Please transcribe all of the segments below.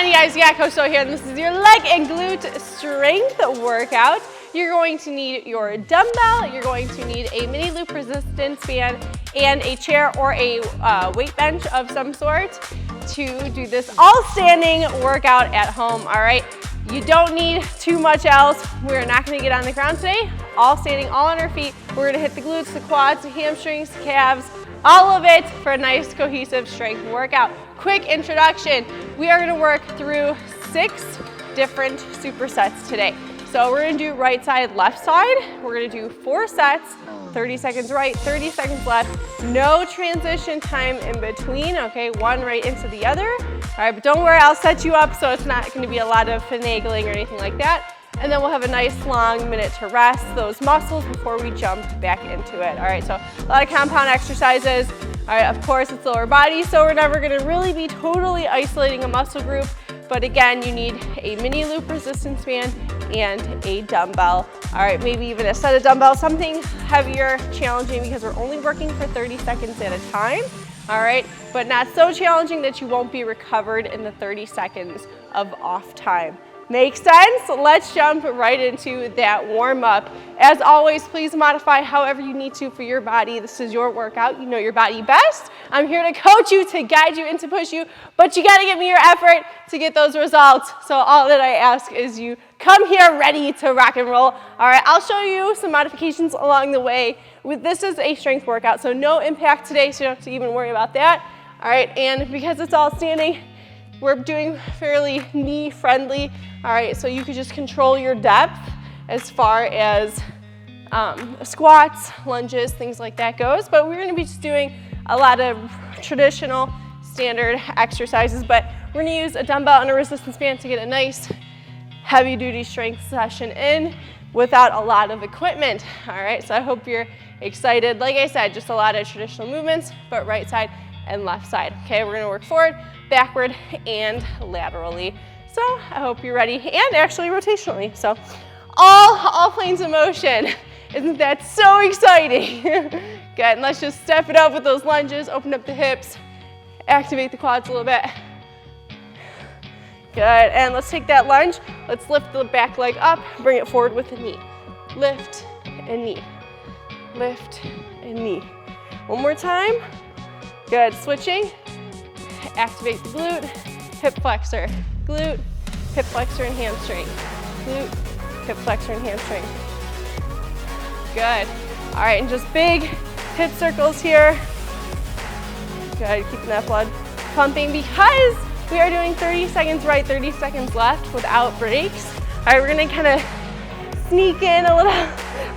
on, you guys? Yeah, Coach So here, and this is your leg and glute strength workout. You're going to need your dumbbell, you're going to need a mini loop resistance band, and a chair or a weight bench of some sort to do this all standing workout at home, all right? You don't need too much else. We're not gonna get on the ground today. All standing, all on our feet. We're gonna hit the glutes, the quads, the hamstrings, the calves, all of it for a nice cohesive strength workout. Quick introduction. We are gonna work through 6 different supersets today. So we're gonna do right side, left side. We're gonna do 4 sets, 30 seconds right, 30 seconds left. No transition time in between, okay? One right into the other. All right, but don't worry, I'll set you up so it's not gonna be a lot of finagling or anything like that. And then we'll have a nice long minute to rest those muscles before we jump back into it. All right, so a lot of compound exercises. All right, of course it's lower body, so we're never gonna really be totally isolating a muscle group. But again, you need a mini loop resistance band and a dumbbell. All right, maybe even a set of dumbbells, something heavier, challenging, because we're only working for 30 seconds at a time. All right, but not so challenging that you won't be recovered in the 30 seconds of off time. Makes sense? Let's jump right into that warm up. As always, please modify however you need to for your body. This is your workout. You know your body best. I'm here to coach you, to guide you, and to push you, but you gotta give me your effort to get those results. So all that I ask is you come here ready to rock and roll. All right, I'll show you some modifications along the way. This is a strength workout, so no impact today, so you don't have to even worry about that. All right, and because it's all standing, we're doing fairly knee friendly. All right, so you could just control your depth as far as squats, lunges, things like that goes. But we're gonna be just doing a lot of traditional standard exercises, but we're gonna use a dumbbell and a resistance band to get a nice heavy duty strength session in without a lot of equipment. All right, so I hope you're excited. Like I said, just a lot of traditional movements, but right side and left side. Okay, we're gonna work forward, backward, and laterally. So I hope you're ready, and actually rotationally. So all planes in motion. Isn't that so exciting? Good, and let's just step it up with those lunges, open up the hips, activate the quads a little bit. Good, and let's take that lunge. Let's lift the back leg up, bring it forward with the knee. Lift and knee, lift and knee. One more time. Good, switching. Activate the glute, hip flexor, glute, hip flexor and hamstring, glute, hip flexor and hamstring. Good. All right, and just big hip circles here. Good, keeping that blood pumping because we are doing 30 seconds right, 30 seconds left without breaks. All right, we're gonna kind of sneak in a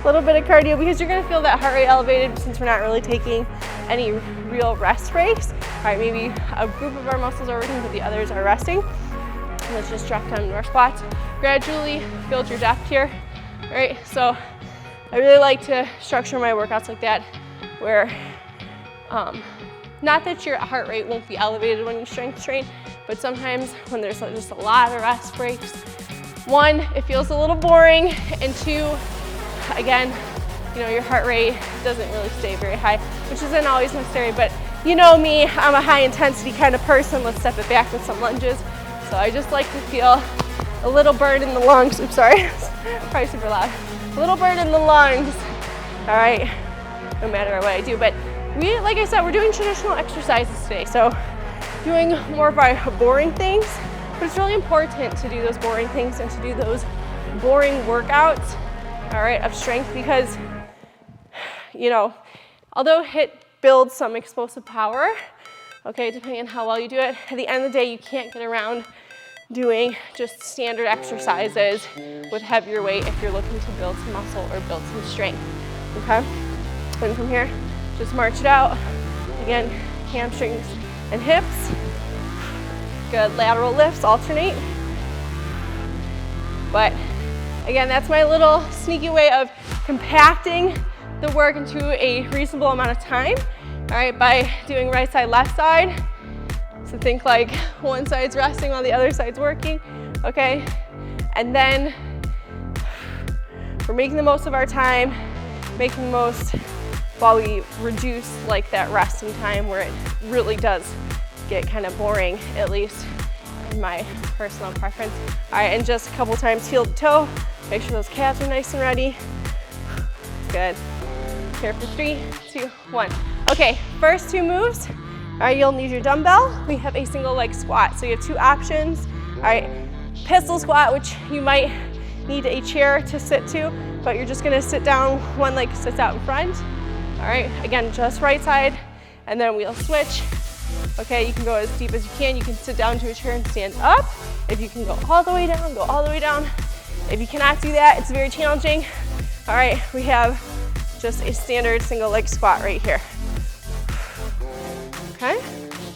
little bit of cardio because you're gonna feel that heart rate elevated since we're not really taking any real rest breaks. All right, maybe a group of our muscles are working, but the others are resting. Let's just drop down to our squats. Gradually build your depth here. All right, so I really like to structure my workouts like that, where not that your heart rate won't be elevated when you strength train, but sometimes when there's just a lot of rest breaks, 1, it feels a little boring, and 2, again, you know, your heart rate doesn't really stay very high, which isn't always necessary, but you know me, I'm a high intensity kind of person. Let's step it back with some lunges. So I just like to feel a little burn in the lungs. Oops, sorry, probably super loud. A little burn in the lungs. All right, no matter what I do, but like I said, we're doing traditional exercises today. So doing more of our boring things, but it's really important to do those boring things and to do those boring workouts, all right, of strength, because, you know, although HIIT builds some explosive power, okay, depending on how well you do it, at the end of the day, you can't get around doing just standard exercises with heavier weight if you're looking to build some muscle or build some strength, okay? And from here, just march it out. Again, hamstrings and hips. Good, lateral lifts, alternate. But again, that's my little sneaky way of compacting the work into a reasonable amount of time, all right, by doing right side, left side. So think like one side's resting while the other side's working, okay? And then we're making the most of our time, making the most while we reduce like that resting time where it really does get kind of boring, at least my personal preference. All right, and just a couple times heel to toe. Make sure those calves are nice and ready. Good. Here for 3, 2, 1. Okay, first 2 moves. All right, you'll need your dumbbell. We have a single leg squat. So you have 2 options. All right, pistol squat, which you might need a chair to sit to, but you're just gonna sit down, one leg sits out in front. All right, again, just right side, and then we'll switch. Okay, you can go as deep as you can. You can sit down to a chair and stand up. If you can go all the way down, go all the way down. If you cannot do that, it's very challenging. All right, we have just a standard single leg squat right here. Okay,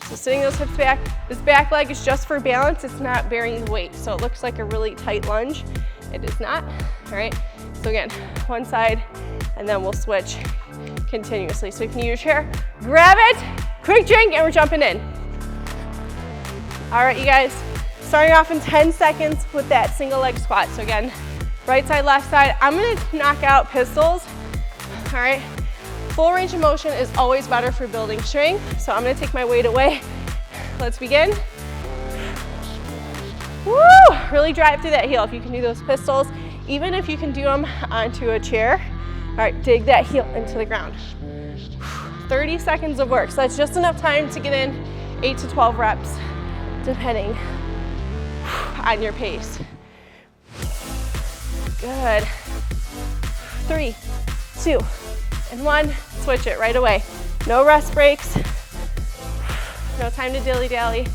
so sitting those hips back. This back leg is just for balance. It's not bearing the weight. So it looks like a really tight lunge. It is not. All right, so again, one side, and then we'll switch continuously. So you can use your chair, grab it, quick drink, and we're jumping in. All right, you guys, starting off in 10 seconds with that single leg squat. So again, right side, left side. I'm gonna knock out pistols. All right, full range of motion is always better for building strength. So I'm gonna take my weight away. Let's begin. Woo! Really drive through that heel if you can do those pistols, even if you can do them onto a chair. All right, dig that heel into the ground. 30 seconds of work, so that's just enough time to get in 8 to 12 reps, depending on your pace. Good. 3, 2, and 1. Switch it right away. No rest breaks. No time to dilly-dally.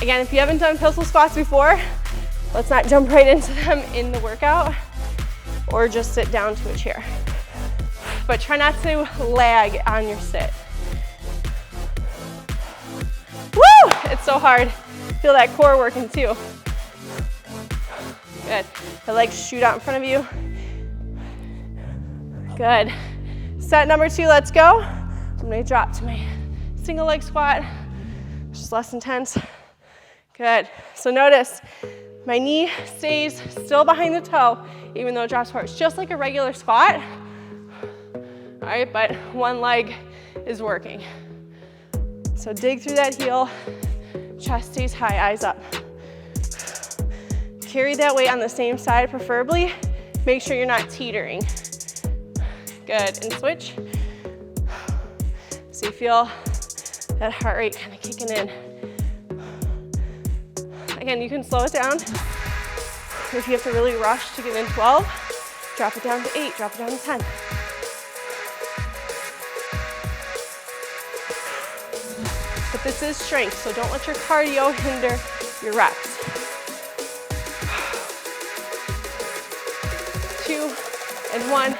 Again, if you haven't done pistol squats before, let's not jump right into them in the workout, or just sit down to a chair. But try not to lag on your sit. Woo! It's so hard. Feel that core working too. Good. The legs shoot out in front of you. Good. Set number 2, let's go. I'm gonna drop to my single leg squat, which is less intense. Good. So notice my knee stays still behind the toe, even though it drops forward. It's just like a regular squat. All right, but one leg is working. So dig through that heel, chest stays high, eyes up. Carry that weight on the same side, preferably. Make sure you're not teetering. Good, and switch. So you feel that heart rate kind of kicking in. Again, you can slow it down. If you have to really rush to get in 12, drop it down to 8, drop it down to 10. But this is strength, so don't let your cardio hinder your reps. 2 and 1,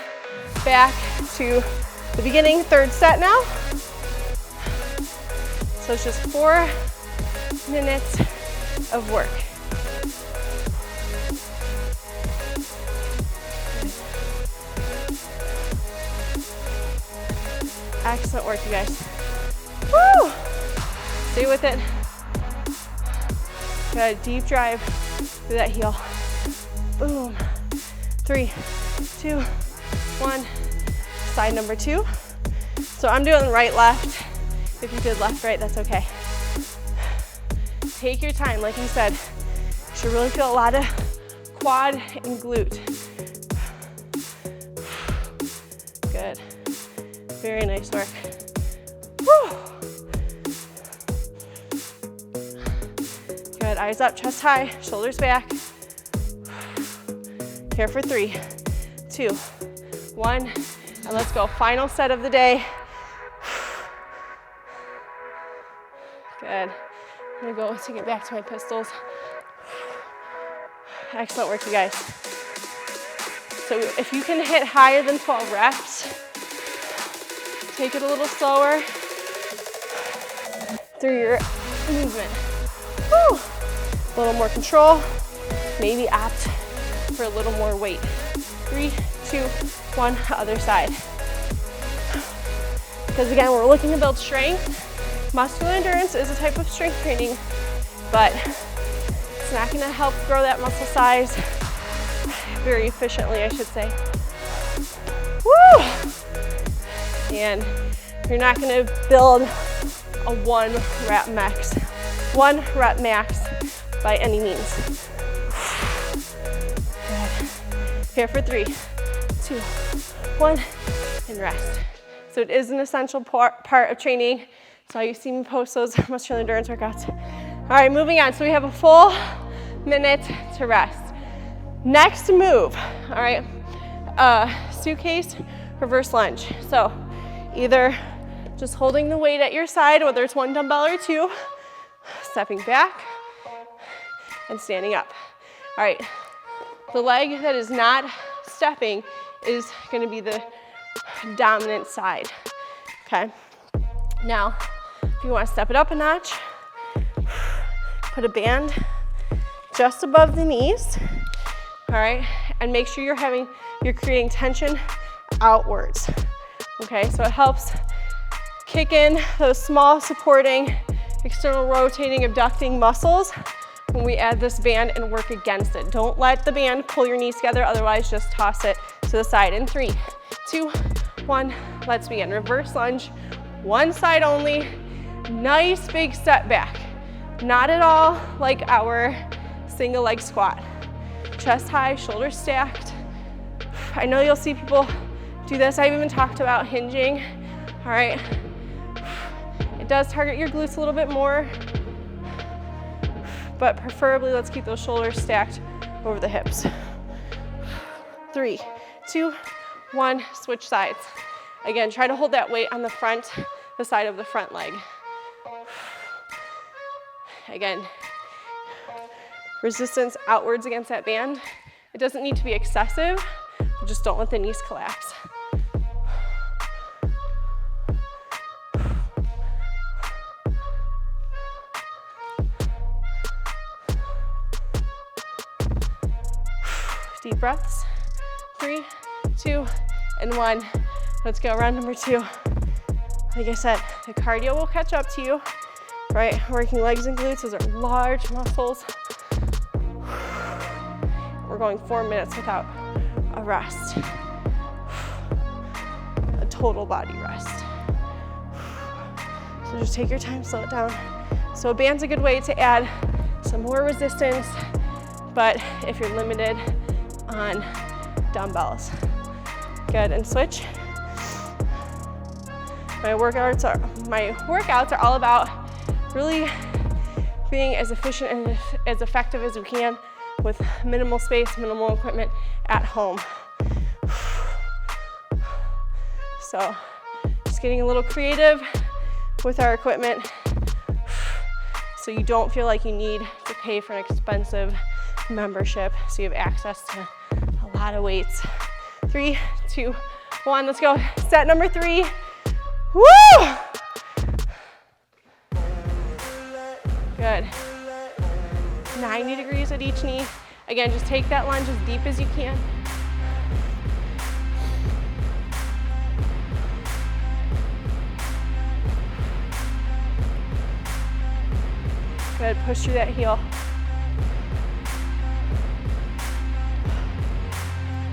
back to the beginning, 3rd set now. So it's just 4 minutes of work. Excellent work, you guys. Woo! Stay with it. Good, deep drive through that heel. Boom. 3, 2, 1. Side number 2. So I'm doing right, left. If you did left, right, that's okay. Take your time, like you said. You should really feel a lot of quad and glute. Good. Very nice work. Woo. Good, eyes up, chest high, shoulders back. Here for 3, 2, 1, and let's go. Final set of the day. Good. I'm gonna go to get back to my pistols. Excellent work, you guys. So if you can hit higher than 12 reps, take it a little slower through your movement. Woo. A little more control, maybe opt for a little more weight. 3, 2, 1, other side. Because again, we're looking to build strength. Muscular endurance is a type of strength training, but it's not gonna help grow that muscle size very efficiently, I should say. Woo! And you're not gonna build a 1 rep max 1 rep max by any means. Here for 3, 2, 1, and rest. So it is an essential part of training. That's why you see me post those muscular endurance workouts. All right, moving on. So we have a full minute to rest. Next move, all right, suitcase, reverse lunge. So either just holding the weight at your side, whether it's 1 dumbbell or 2, stepping back and standing up. All right, the leg that is not stepping is gonna be the dominant side, okay? Now, if you wanna step it up a notch, put a band just above the knees, all right? And make sure you're creating tension outwards, okay? So it helps kick in those small supporting, external rotating, abducting muscles when we add this band and work against it. Don't let the band pull your knees together, otherwise just toss it to the side. In 3, 2, 1, let's begin. Reverse lunge, one side only. Nice big step back. Not at all like our single leg squat. Chest high, shoulders stacked. I know you'll see people do this. I've even talked about hinging, all right? It does target your glutes a little bit more, but preferably let's keep those shoulders stacked over the hips. 3, 2, 1, switch sides. Again, try to hold that weight on the side of the front leg. Again, resistance outwards against that band. It doesn't need to be excessive, but just don't let the knees collapse. Deep breaths. 3, 2, and 1. Let's go, round number 2. Like I said, the cardio will catch up to you, right? Working legs and glutes, those are large muscles. We're going 4 minutes without a rest. A total body rest. So just take your time, slow it down. So a band's a good way to add some more resistance, but if you're limited on dumbbells. Good, and switch. My workouts are all about really being as efficient and as effective as we can with minimal space, minimal equipment at home. So just getting a little creative with our equipment so you don't feel like you need to pay for an expensive membership, so you have access to a lot of weights. 3, 2, 1, let's go. Set number 3. Woo! Good. 90 degrees at each knee. Again, just take that lunge as deep as you can. Good, push through that heel.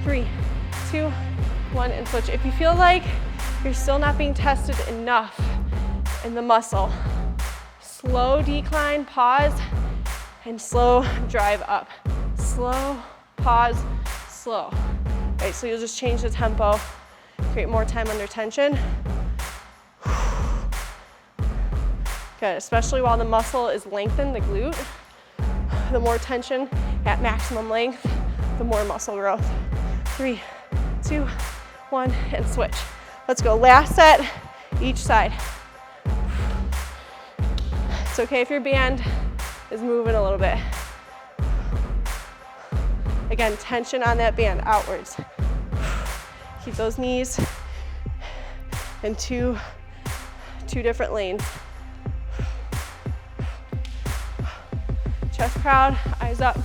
3, 2, 1, and switch. If you feel like you're still not being tested enough in the muscle, slow decline, pause, and slow drive up. Slow, pause, slow. Right, so you'll just change the tempo, create more time under tension. Good, especially while the muscle is lengthened, the glute. The more tension at maximum length, the more muscle growth. 3, 2, 1, and switch. Let's go, last set, each side. It's okay if your band is moving a little bit. Again, tension on that band outwards. Keep those knees in two different lanes. Chest proud, eyes up.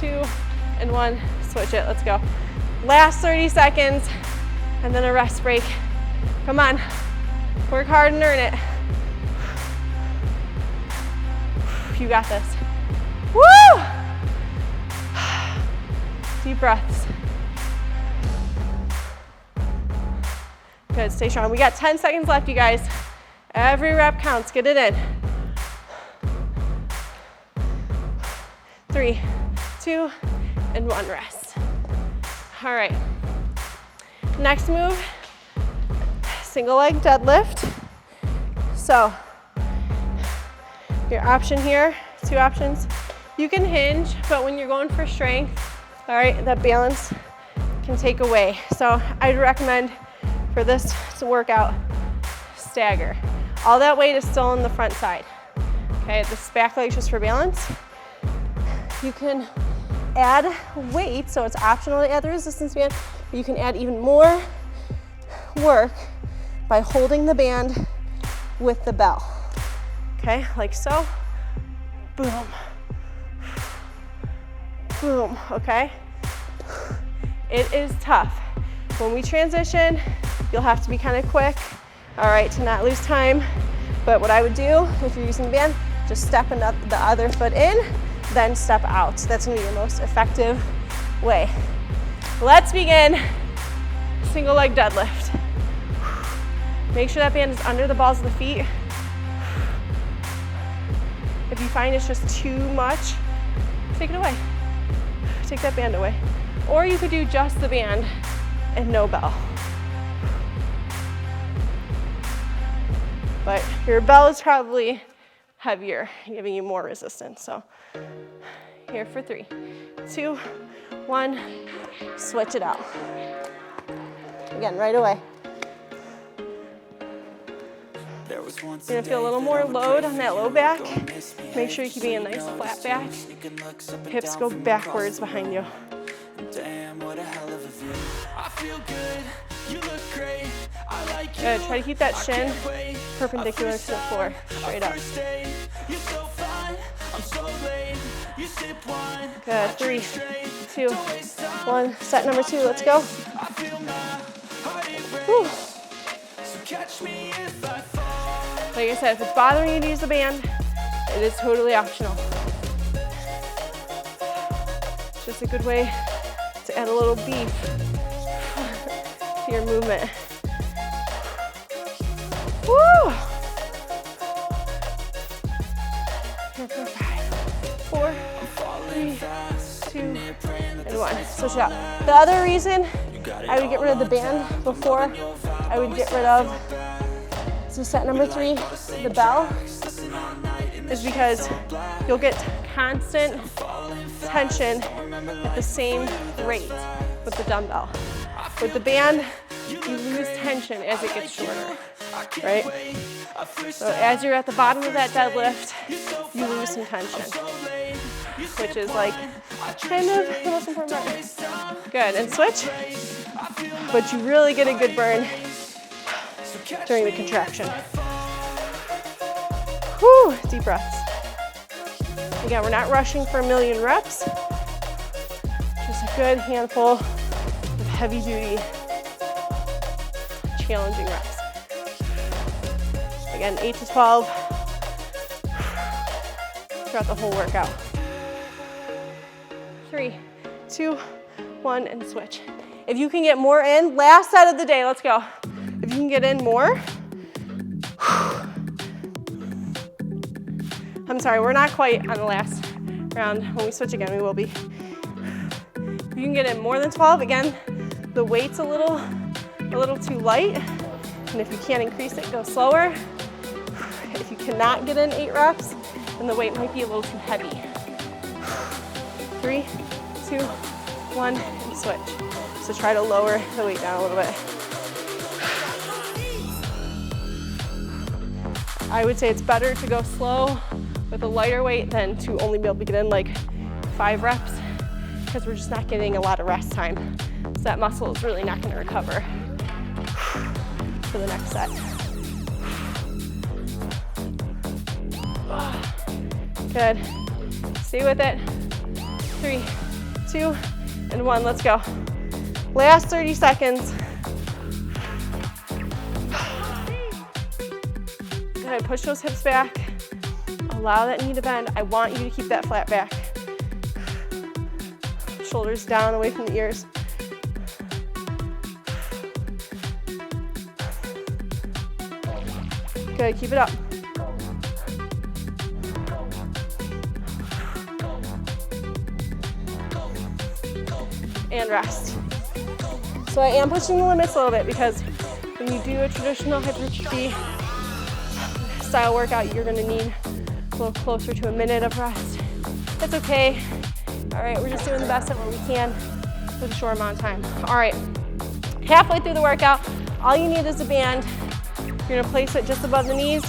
2 and 1, switch it, let's go. Last 30 seconds, and then a rest break. Come on, work hard and earn it. You got this. Woo! Deep breaths. Good, stay strong. We got 10 seconds left, you guys. Every rep counts, get it in. 3, 2, and 1, rest. All right, next move, single leg deadlift. So your option here, 2 options. You can hinge, but when you're going for strength, all right, that balance can take away. So I'd recommend for this to work out, stagger. All that weight is still on the front side. Okay, this back leg is just for balance. You can add weight, so it's optional to add the resistance band, but you can add even more work by holding the band with the bell. Okay, like so. Boom. Boom, okay? It is tough. When we transition, you'll have to be kind of quick, all right, to not lose time. But what I would do, if you're using the band, just step the other foot in, then step out. That's gonna be your most effective way. Let's begin single leg deadlift. Make sure that band is under the balls of the feet. If you find it's just too much, take it away. Take that band away. Or you could do just the band and no bell. But your bell is probably heavier, giving you more resistance. So here for 3, 2, 1, switch it out. Again, right away. You're gonna feel a little more load on that low back. Make sure you're keeping a nice flat back. Hips go backwards behind you. Good, try to keep that shin perpendicular to the floor, straight up. Good, 3, 2, 1, set number 2, let's go. Whew. Like I said, if it's bothering you to use the band, it is totally optional. It's just a good way to add a little beef to your movement. Woo! Here for 5, 4, 3, 2, and 1. Switch it out. The other reason I would get rid of the band before I would get rid of, so set number 3, the bell, is because you'll get constant tension at the same rate with the dumbbell. With the band, you lose tension as it gets shorter, right? So as you're at the bottom of that deadlift, you lose some tension, which is like kind of the most important part. Good, and switch. But you really get a good burn during the contraction. Whew, deep breaths. Again, we're not rushing for a million reps. Just a good handful of heavy duty, challenging reps. Again, 8 to 12 throughout the whole workout. 3, 2, 1, and switch. If you can get more in, last set of the day, let's go. If you can get in more, I'm sorry, we're not quite on the last round. When we switch again, we will be. If you can get in more than 12, again, the weight's a little too light. And if you can't increase it, go slower. If you cannot get in 8 reps, then the weight might be a little too heavy. 3, 2, 1, and switch. So try to lower the weight down a little bit. I would say it's better to go slow with a lighter weight than to only be able to get in like 5 reps, because we're just not getting a lot of rest time. So that muscle is really not going to recover for the next set. Good. Stay with it. 3, 2, and 1. Let's go. Last 30 seconds. Good. Push those hips back. Allow that knee to bend. I want you to keep that flat back. Shoulders down, away from the ears. Good, keep it up. And rest. So I am pushing the limits a little bit because when you do a traditional hypertrophy style workout, you're gonna need a little closer to a minute of rest. That's okay. All right, we're just doing the best of what we can with a short amount of time. All right, halfway through the workout, all you need is a band. You're gonna place it just above the knees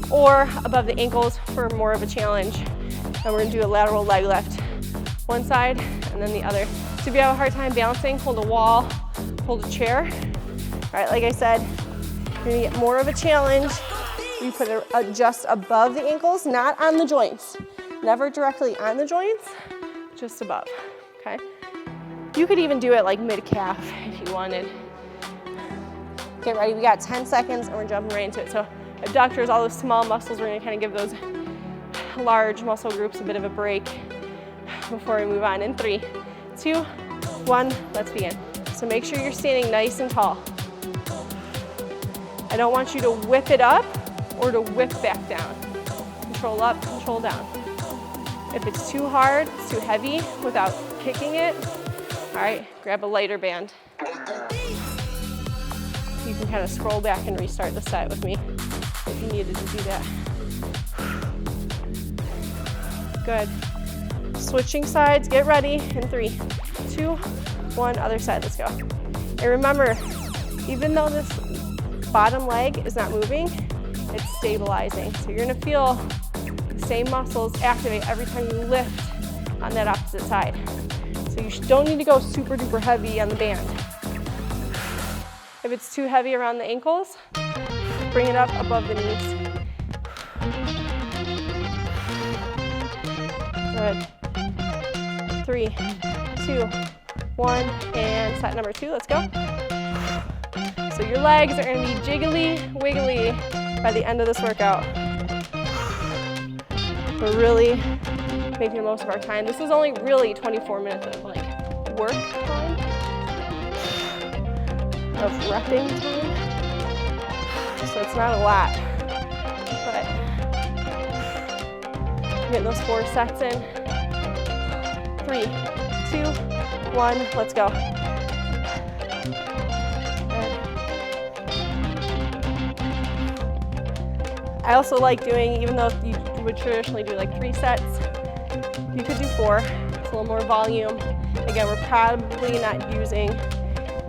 or above the ankles for more of a challenge. And we're gonna do a lateral leg lift. One side and then the other. So if you have a hard time balancing, hold a wall, hold a chair. All right, like I said, you're gonna get more of a challenge. You put it just above the ankles, not on the joints. Never directly on the joints, just above, okay? You could even do it like mid-calf if you wanted. Get ready, we got 10 seconds and we're jumping right into it. So abductors, all those small muscles, we're gonna kind of give those large muscle groups a bit of a break before we move on. In 3, 2, 1, let's begin. So make sure you're standing nice and tall. I don't want you to whip it up or to whip back down. Control up, control down. If it's too hard, it's too heavy without kicking it, all right, grab a lighter band. You can kind of scroll back and restart the set with me if you needed to do that. Good. Switching sides, get ready. In 3, 2, 1, other side, let's go. And remember, even though this bottom leg is not moving, it's stabilizing. So you're gonna feel the same muscles activate every time you lift on that opposite side. So you don't need to go super duper heavy on the band. If it's too heavy around the ankles, bring it up above the knees. Good. 3, 2, 1, and set number 2, let's go. So your legs are gonna be jiggly, wiggly by the end of this workout. We're really making the most of our time. This is only really 24 minutes of like work time, of repping time. So it's not a lot, but get those 4 sets in. 3, 2, 1, let's go. I also like doing, even though you would traditionally do like 3 sets, you could do 4. It's a little more volume. Again, we're probably not using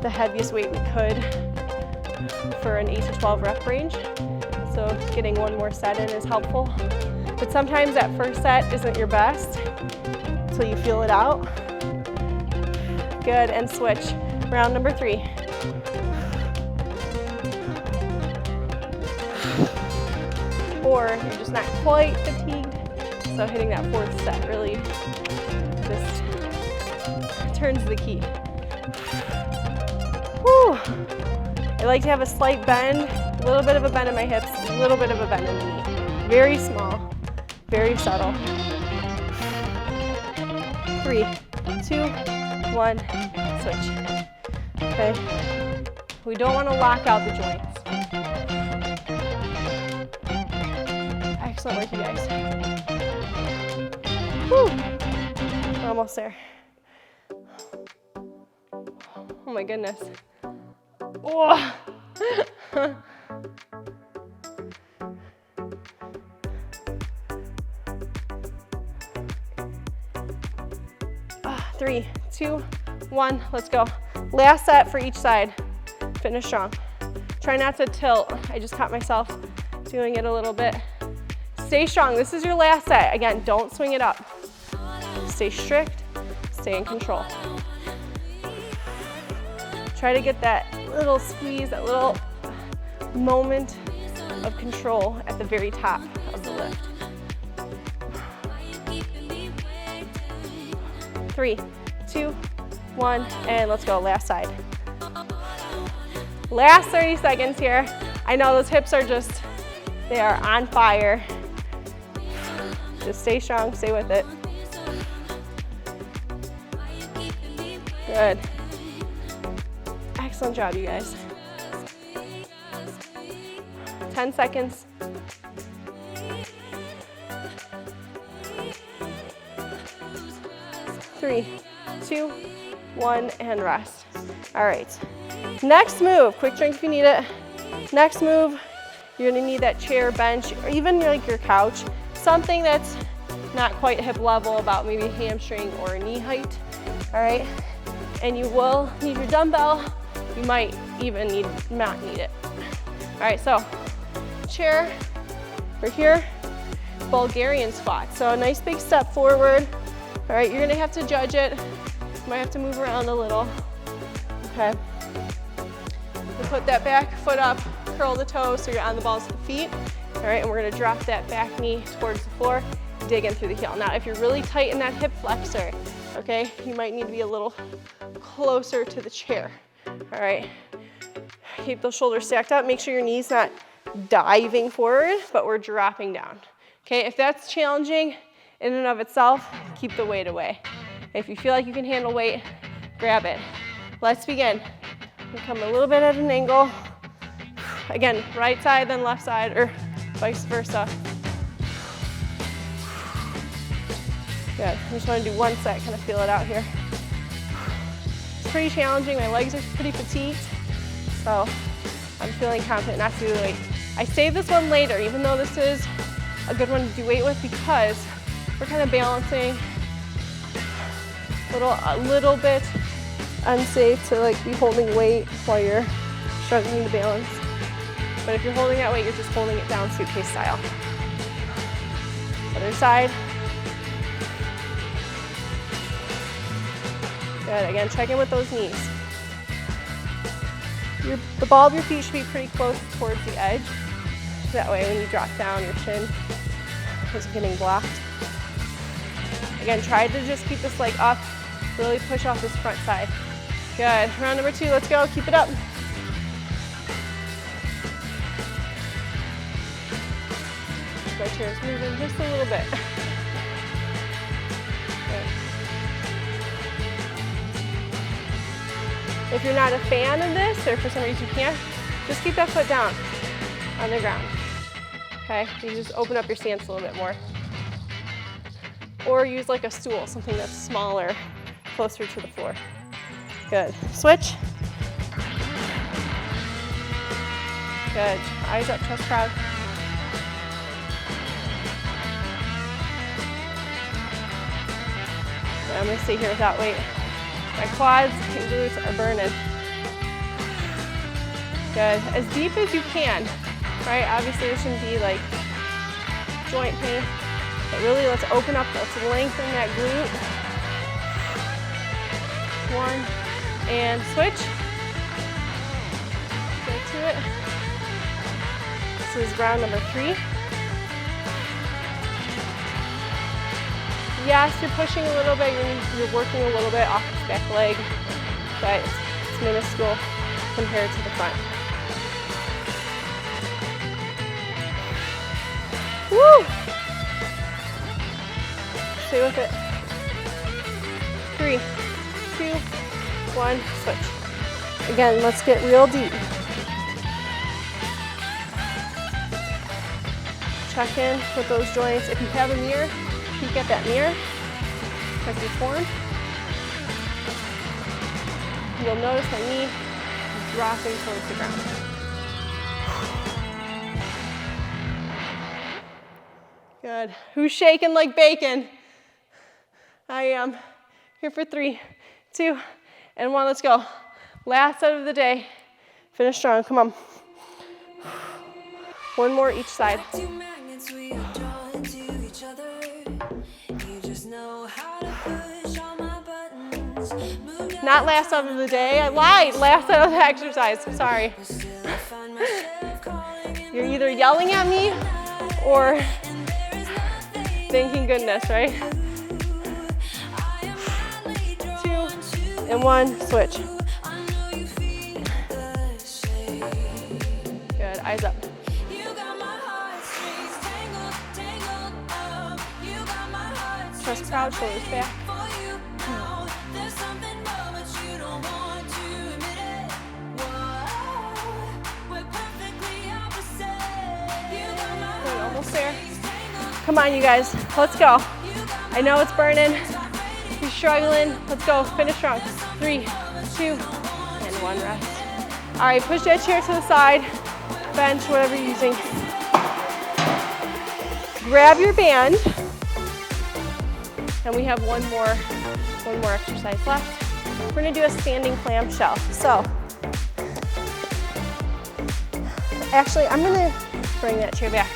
the heaviest weight we could for an 8 to 12 rep range. So getting 1 more set in is helpful. But sometimes that first set isn't your best until you feel it out. Good, and switch. Round number 3. Or you're just not quite fatigued. So hitting that 4th set really just turns the key. Whew. I like to have a slight bend, a little bit of a bend in my hips, a little bit of a bend in the knee. Very small, very subtle. 3, 2, 1, switch. Okay. We don't want to lock out the joints. Excellent work, you guys. Woo. We're almost there. Oh my goodness. Oh. 3, 2, 1, let's go. Last set for each side. Finish strong. Try not to tilt. I just caught myself doing it a little bit. Stay strong. This is your last set. Again, don't swing it up. Stay strict. Stay in control. Try to get that little squeeze, that little moment of control at the very top of the lift. 3, 2, 1, and let's go. Last side. Last 30 seconds here. I know those hips are just, they are on fire. Just stay strong, stay with it. Good. Excellent job, you guys. 10 seconds. 3, 2, 1, and rest. All right. Next move, quick drink if you need it. Next move, you're gonna need that chair, bench, or even like your couch, something that's not quite hip level, about maybe hamstring or knee height, all right? And you will need your dumbbell. You might even not need it. All right, so chair, we're here, Bulgarian squat. So a nice big step forward. All right, you're gonna have to judge it. You might have to move around a little, okay? You put that back foot up, curl the toes so you're on the balls of the feet. All right, and we're gonna drop that back knee towards the floor, dig in through the heel. Now, if you're really tight in that hip flexor, okay, you might need to be a little closer to the chair. All right, keep those shoulders stacked up. Make sure your knee's not diving forward, but we're dropping down. Okay, if that's challenging in and of itself, keep the weight away. If you feel like you can handle weight, grab it. Let's begin. We come a little bit at an angle. Again, right side, then left side, or vice versa. Good, I just want to do one set, kind of feel it out here. It's pretty challenging, my legs are pretty fatigued, so I'm feeling confident not to do the weight. I save this one later, even though this is a good one to do weight with, because we're kind of balancing a little bit unsafe to like be holding weight while you're struggling to balance. But if you're holding that weight, you're just holding it down suitcase style. Other side. Good, again, check in with those knees. The ball of your feet should be pretty close towards the edge. That way when you drop down, your shin isn't getting blocked. Again, try to just keep this leg up, really push off this front side. Good, round number 2, let's go, keep it up. My chair's moving just a little bit. Good. If you're not a fan of this, or for some reason you can't, just keep that foot down on the ground. Okay, you just open up your stance a little bit more. Or use like a stool, something that's smaller, closer to the floor. Good, switch. Good, eyes up, chest proud. Good. I'm gonna stay here without weight. My quads and glutes are burning. Good, as deep as you can, right? Obviously there shouldn't be like joint pain, but really let's open up, let's lengthen that glute. 1, and switch. Go to it. This is round number 3. Yes, you're pushing a little bit, you're working a little bit off this back leg, but it's minuscule compared to the front. Woo! Stay with it. 3, 2, 1, switch. Again, let's get real deep. Check in with those joints. If you have a mirror, peek at that mirror. Check your form. You'll notice my knee is dropping towards the ground. Good. Who's shaking like bacon? I am. Here for 3, 2, and 1. Let's go. Last set of the day. Finish strong. Come on. One more each side. Not last out of the day. I lied. Last out of the exercise. Sorry. You're either yelling at me or thanking goodness, right? 2 and 1. Switch. Good. Eyes up. Chest proud, shoulders back. Good, almost there. Come on, you guys. Let's go. I know it's burning. If you're struggling, let's go. Finish strong. 3, 2, and 1 rest. All right, push that chair to the side, bench, whatever you're using. Grab your band, and we have one more exercise left. We're gonna do a standing clamshell. So, actually, I'm gonna bring that chair back.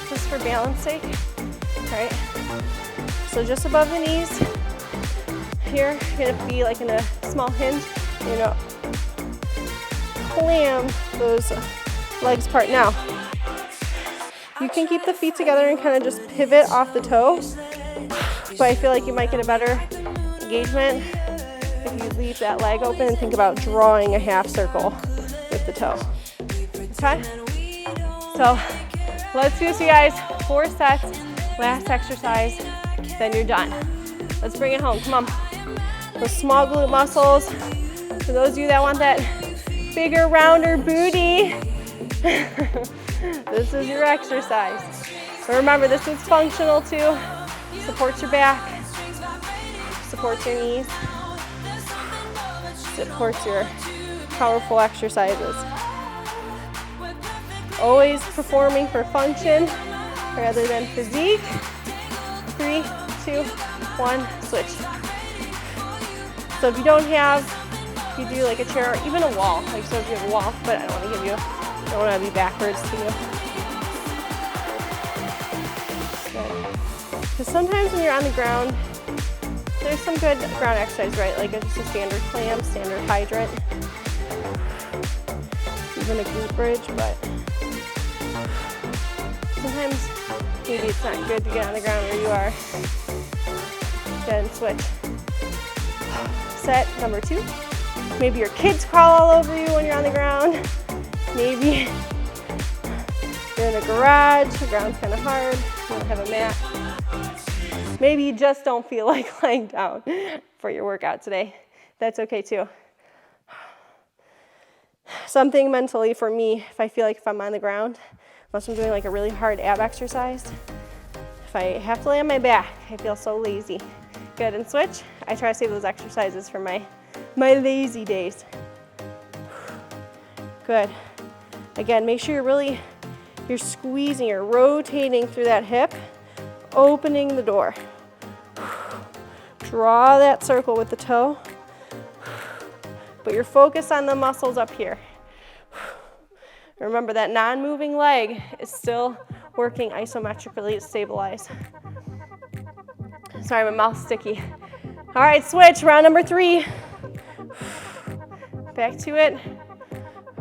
Just for balance sake, all right? So just above the knees, here, you're gonna be like in a small hinge. You're gonna clam those legs apart. Now, you can keep the feet together and kind of just pivot off the toe, but I feel like you might get a better engagement if you leave that leg open and think about drawing a half circle with the toe. Okay? So let's do this, you guys. 4 sets, last exercise, then you're done. Let's bring it home, come on. Those small glute muscles. For those of you that want that bigger, rounder booty, this is your exercise. But remember, this is functional too. Supports your back, supports your knees, supports your powerful exercises. Always performing for function rather than physique. 3, 2, 1, switch. So if you don't have, you do like a chair or even a wall. Like so if you have a wall, but I don't want to give you, I don't want to be backwards to you. Good. Because sometimes when you're on the ground, there's some good ground exercise, right? Like just a standard clam, standard hydrant, even a glute bridge, but sometimes maybe it's not good to get on the ground where you are. Then switch. Set number 2. Maybe your kids crawl all over you when you're on the ground. Maybe you're in a garage, the ground's kind of hard, you don't have a mat. Maybe you just don't feel like lying down for your workout today. That's okay too. Something mentally for me, if I feel like if I'm on the ground, unless I'm doing like a really hard ab exercise, if I have to lay on my back, I feel so lazy. Good, and switch. I try to save those exercises for my lazy days. Good. Again, make sure you're squeezing, you're rotating through that hip, opening the door. Draw that circle with the toe, but you're focused on the muscles up here. Remember that non-moving leg is still working isometrically to stabilize. Sorry, my mouth's sticky. All right, switch, round number 3. Back to it.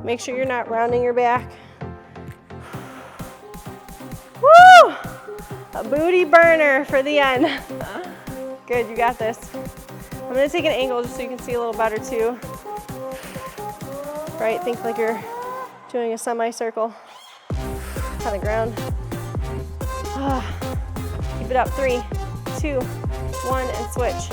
Make sure you're not rounding your back. Woo! A booty burner for the end. Good, you got this. I'm gonna take an angle just so you can see a little better too. Right, think like you're doing a semicircle on the ground. Keep it up, 3, 2, 1, and switch.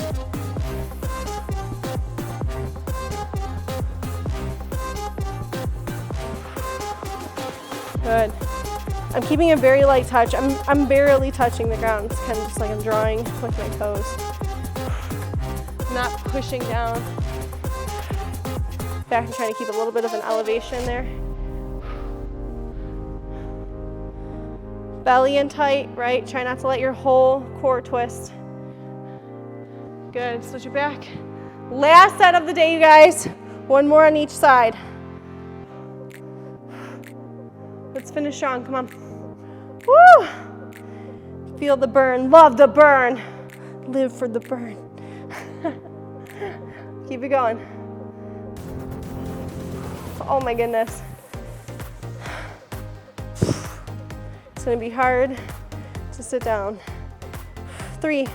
Good. I'm keeping a very light touch. I'm barely touching the ground. It's kind of just like I'm drawing with my toes. Not pushing down. In fact, I'm trying to keep a little bit of an elevation there. Belly in tight, right? Try not to let your whole core twist. Good, switch it back. Last set of the day, you guys. One more on each side. Let's finish strong, come on. Woo! Feel the burn, love the burn. Live for the burn. Keep it going. Oh my goodness. It's gonna be hard to sit down. 3,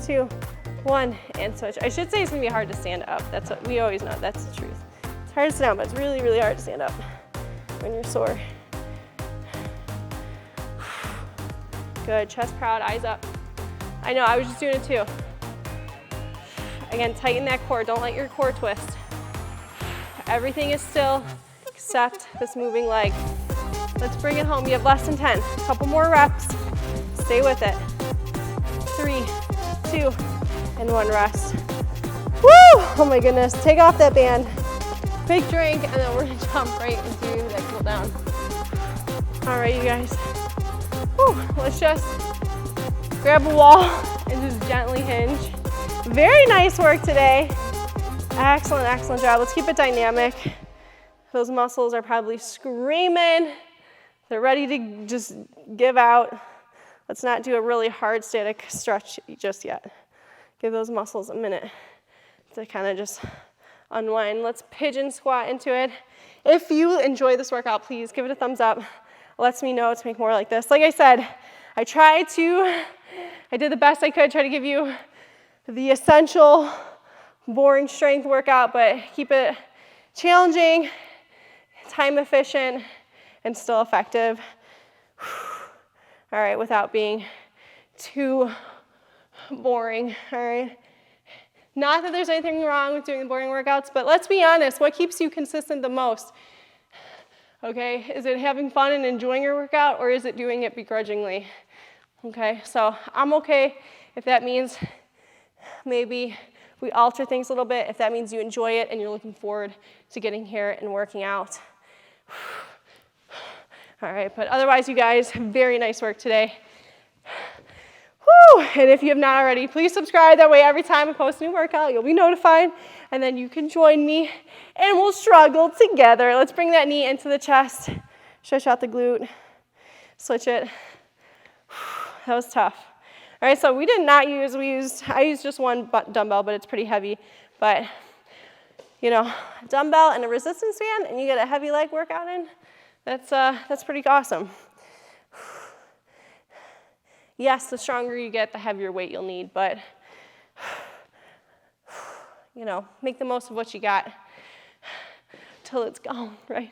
2, 1, and switch. I should say it's gonna be hard to stand up. That's what we always know, that's the truth. It's hard to sit down, but it's really, really hard to stand up when you're sore. Good, chest proud, eyes up. I know, I was just doing it too. Again, tighten that core, don't let your core twist. Everything is still except this moving leg. Let's bring it home, you have less than 10. A couple more reps, stay with it. 3, 2, and 1 rest. Woo! Oh my goodness, take off that band. Big drink, and then we're gonna jump right into that cool down. All right, you guys. Woo, let's just grab a wall and just gently hinge. Very nice work today. Excellent, excellent job. Let's keep it dynamic. Those muscles are probably screaming. They're ready to just give out. Let's not do a really hard static stretch just yet. Give those muscles a minute to kind of just unwind. Let's pigeon squat into it. If you enjoy this workout, please give it a thumbs up. It lets me know to make more like this. Like I said, I did the best I could, try to give you the essential, boring strength workout, but keep it challenging, time efficient, and still effective. All right, without being too boring, all right? Not that there's anything wrong with doing the boring workouts, but let's be honest, what keeps you consistent the most? Okay, is it having fun and enjoying your workout, or is it doing it begrudgingly? Okay, so I'm okay if that means maybe we alter things a little bit, if that means you enjoy it and you're looking forward to getting here and working out. All right, but otherwise, you guys, very nice work today. Woo! And if you have not already, please subscribe. That way, every time I post a new workout, you'll be notified, and then you can join me, and we'll struggle together. Let's bring that knee into the chest. Stretch out the glute. Switch it. That was tough. All right, so we did not use, I used just one dumbbell, but it's pretty heavy. But, you know, dumbbell and a resistance band, and you get a heavy leg workout in, that's pretty awesome. Yes, the stronger you get, the heavier weight you'll need, but, you know, make the most of what you got till it's gone, right?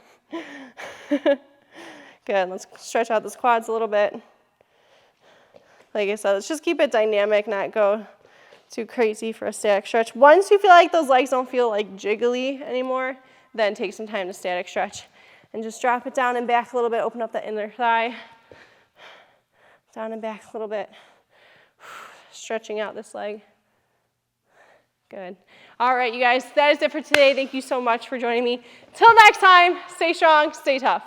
Good, let's stretch out those quads a little bit. Like I said, let's just keep it dynamic, not go too crazy for a static stretch. Once you feel like those legs don't feel like jiggly anymore, then take some time to static stretch. And just drop it down and back a little bit, open up the inner thigh. Down and back a little bit. Stretching out this leg. Good. All right, you guys, that is it for today. Thank you so much for joining me. Till next time, stay strong, stay tough.